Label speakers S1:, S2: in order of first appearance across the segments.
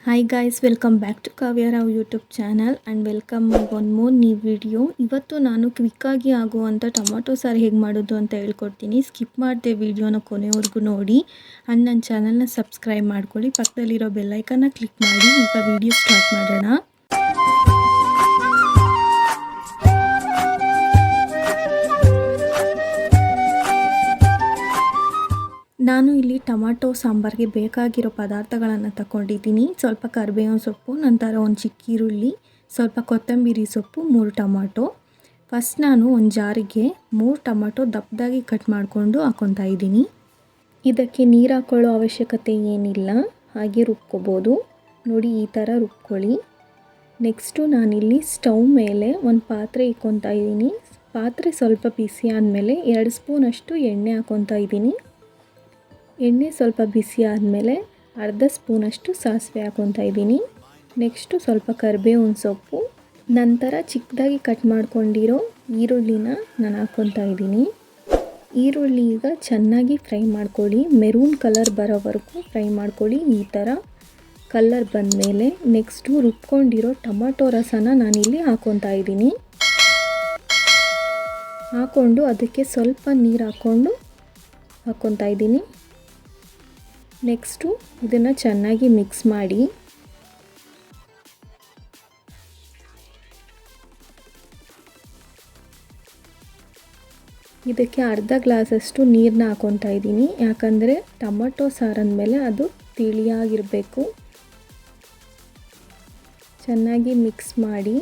S1: Hi guys, welcome back to Kavya Rao YouTube channel and welcome my one more new video. ಇವತ್ತು ನಾನು ಕ್ವಿಕ್ಕಾಗಿ ಆಗುವಂಥ tomato ಸಾರು ಹೇಗೆ ಮಾಡೋದು ಅಂತ ಹೇಳ್ಕೊಡ್ತೀನಿ. ಸ್ಕಿಪ್ ಮಾಡದೆ ವಿಡಿಯೋನ ಕೊನೆವರೆಗೂ ನೋಡಿ ಆ್ಯಂಡ್ ನನ್ನ ಚಾನಲ್ನ ಸಬ್ಸ್ಕ್ರೈಬ್ ಮಾಡ್ಕೊಳ್ಳಿ. ಪಕ್ಕದಲ್ಲಿರೋ ಬೆಲ್ಲೈಕನ್ನ ಕ್ಲಿಕ್ ಮಾಡಿ. ಈಗ ವಿಡಿಯೋ ಸ್ಟಾರ್ಟ್ ಮಾಡೋಣ. ನಾನು ಇಲ್ಲಿ ಟೊಮಾಟೊ ಸಾಂಬಾರಿಗೆ ಬೇಕಾಗಿರೋ ಪದಾರ್ಥಗಳನ್ನು ತಗೊಂಡಿದ್ದೀನಿ. ಸ್ವಲ್ಪ ಕರಿಬೇವಿನ ಸೊಪ್ಪು, ನಂತರ ಒಂದು ಚಿಕ್ಕ ಈರುಳ್ಳಿ, ಸ್ವಲ್ಪ ಕೊತ್ತಂಬರಿ ಸೊಪ್ಪು, 3 ಟೊಮಾಟೊ. ಫಸ್ಟ್ ನಾನು ಒಂದು ಜಾರಿಗೆ 3 ಟೊಮಾಟೊ ದಪ್ಪದಾಗಿ ಕಟ್ ಮಾಡಿಕೊಂಡು ಹಾಕ್ಕೊತಾ ಇದ್ದೀನಿ. ಇದಕ್ಕೆ ನೀರು ಹಾಕ್ಕೊಳ್ಳೋ ಅವಶ್ಯಕತೆ ಏನಿಲ್ಲ, ಹಾಗೆ ರುಬ್ಕೋಬೋದು. ನೋಡಿ, ಈ ಥರ ರುಬ್ಕೊಳ್ಳಿ. ನೆಕ್ಸ್ಟು ನಾನಿಲ್ಲಿ ಸ್ಟವ್ ಮೇಲೆ ಒಂದು ಪಾತ್ರೆ ಇಕ್ಕೊತಾ ಇದ್ದೀನಿ. ಪಾತ್ರೆ ಸ್ವಲ್ಪ ಬಿಸಿ ಆದಮೇಲೆ 2 ಸ್ಪೂನಷ್ಟು ಎಣ್ಣೆ ಹಾಕ್ಕೊತಾ ಇದ್ದೀನಿ. ಎಣ್ಣೆ ಸ್ವಲ್ಪ ಬಿಸಿ ಆದಮೇಲೆ ಅರ್ಧ ಸ್ಪೂನಷ್ಟು ಸಾಸಿವೆ ಹಾಕ್ಕೊತಾ ಇದ್ದೀನಿ. ನೆಕ್ಸ್ಟು ಸ್ವಲ್ಪ ಕರಿಬೇವಿನ ಸೊಪ್ಪು, ನಂತರ ಚಿಕ್ಕದಾಗಿ ಕಟ್ ಮಾಡ್ಕೊಂಡಿರೋ ಈರುಳ್ಳಿನ ನಾನು ಹಾಕ್ಕೊತಾ ಇದ್ದೀನಿ. ಈರುಳ್ಳಿ ಈಗ ಚೆನ್ನಾಗಿ ಫ್ರೈ ಮಾಡ್ಕೊಳ್ಳಿ. ಮೆರೂನ್ ಕಲರ್ ಬರೋವರೆಗೂ ಫ್ರೈ ಮಾಡ್ಕೊಳ್ಳಿ. ಈ ಥರ ಕಲರ್ ಬಂದಮೇಲೆ ನೆಕ್ಸ್ಟು ರುಬ್ಕೊಂಡಿರೋ ಟೊಮಾಟೊ ರಸನ ನಾನಿಲ್ಲಿ ಹಾಕ್ಕೊತಾ ಇದ್ದೀನಿ. ಹಾಕ್ಕೊಂಡು ಅದಕ್ಕೆ ಸ್ವಲ್ಪ ನೀರು ಹಾಕ್ಕೊತಾ ಇದ್ದೀನಿ. ನೆಕ್ಸ್ಟು ಇದನ್ನು ಚೆನ್ನಾಗಿ ಮಿಕ್ಸ್ ಮಾಡಿ. ಇದಕ್ಕೆ ಅರ್ಧ ಗ್ಲಾಸಷ್ಟು ನೀರನ್ನ ಹಾಕ್ಕೊತಾ ಇದ್ದೀನಿ. ಯಾಕಂದರೆ ಟೊಮೊಟೊ ಸಾರಂದಮೇಲೆ ಅದು ತಿಳಿಯಾಗಿರಬೇಕು. ಚೆನ್ನಾಗಿ ಮಿಕ್ಸ್ ಮಾಡಿ.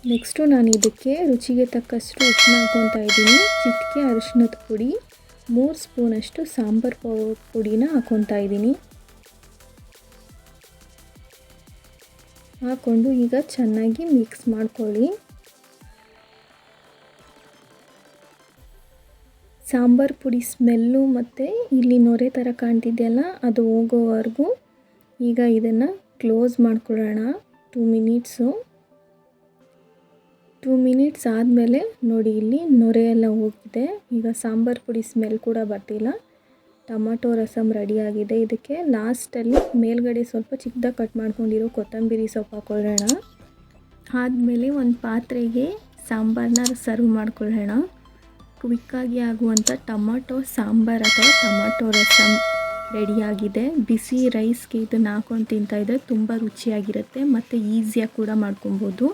S1: ನೆಕ್ಸ್ಟು ನಾನು ಇದಕ್ಕೆ ರುಚಿಗೆ ತಕ್ಕಷ್ಟು ಉಪ್ಪನ್ನ ಹಾಕ್ಕೊತಾ ಇದ್ದೀನಿ. ಚಿಟಿಕೆ ಅರಿಶಿಣದ ಪುಡಿ, 3 ಸ್ಪೂನಷ್ಟು ಸಾಂಬಾರು ಪುಡಿನ ಹಾಕ್ಕೊತಾ ಇದ್ದೀನಿ. ಹಾಕ್ಕೊಂಡು ಈಗ ಚೆನ್ನಾಗಿ ಮಿಕ್ಸ್ ಮಾಡ್ಕೊಳ್ಳಿ. ಸಾಂಬಾರು ಪುಡಿ ಸ್ಮೆಲ್ಲು ಮತ್ತು ಇಲ್ಲಿ ನೊರೆ ಥರ ಕಾಣ್ತಿದೆಯಲ್ಲ, ಅದು ಹೋಗೋವರೆಗೂ ಈಗ ಇದನ್ನು ಕ್ಲೋಸ್ ಮಾಡ್ಕೊಳ್ಳೋಣ. 2 ಮಿನಿಟ್ಸ್ ಆದಮೇಲೆ ನೋಡಿ, ಇಲ್ಲಿ ನೊರೆ ಎಲ್ಲ ಹೋಗಿದೆ. ಈಗ ಸಾಂಬಾರು ಪುಡಿ ಸ್ಮೆಲ್ ಕೂಡ ಬರ್ತಿಲ್ಲ. ಟೊಮೊಟೊ ರಸಮ್ ರೆಡಿಯಾಗಿದೆ. ಇದಕ್ಕೆ ಲಾಸ್ಟಲ್ಲಿ ಮೇಲ್ಗಡೆ ಸ್ವಲ್ಪ ಚಿಕ್ಕದಾಗಿ ಕಟ್ ಮಾಡ್ಕೊಂಡಿರೋ ಕೊತ್ತಂಬರಿ ಸೊಪ್ಪು ಹಾಕ್ಕೊಳ್ಳೋಣ. ಆದಮೇಲೆ ಒಂದು ಪಾತ್ರೆಗೆ ಸಾಂಬಾರನ್ನ ಸರ್ವ್ ಮಾಡ್ಕೊಳ್ಳೋಣ. ಕ್ವಿಕ್ಕಾಗಿ ಆಗುವಂಥ ಟೊಮೊಟೊ ಸಾಂಬಾರು ಅಥವಾ ಟೊಮೊಟೊ ರಸಮ್ ರೆಡಿಯಾಗಿದೆ. ಬಿಸಿ ರೈಸ್ಗೆ ಇದನ್ನು ಹಾಕ್ಕೊಂಡು ತಿಂತಾಯಿದ್ರೆ ತುಂಬ ರುಚಿಯಾಗಿರುತ್ತೆ ಮತ್ತು ಈಸಿಯಾಗಿ ಕೂಡ ಮಾಡ್ಕೊಬೋದು.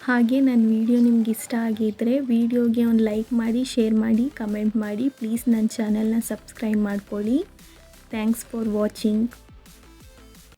S1: ಹಾಗೆ ನನ್ನ ವಿಡಿಯೋ ನಿಮ್ಗೆ ಇಷ್ಟ ಆಗಿದ್ದರೆ ವಿಡಿಯೋಗೆ ಒಂದು ಲೈಕ್ ಮಾಡಿ, ಶೇರ್ ಮಾಡಿ, ಕಮೆಂಟ್ ಮಾಡಿ. ಪ್ಲೀಸ್ ನನ್ನ ಚಾನಲ್ನ ಸಬ್ಸ್ಕ್ರೈಬ್ ಮಾಡ್ಕೊಳ್ಳಿ. Thanks for watching.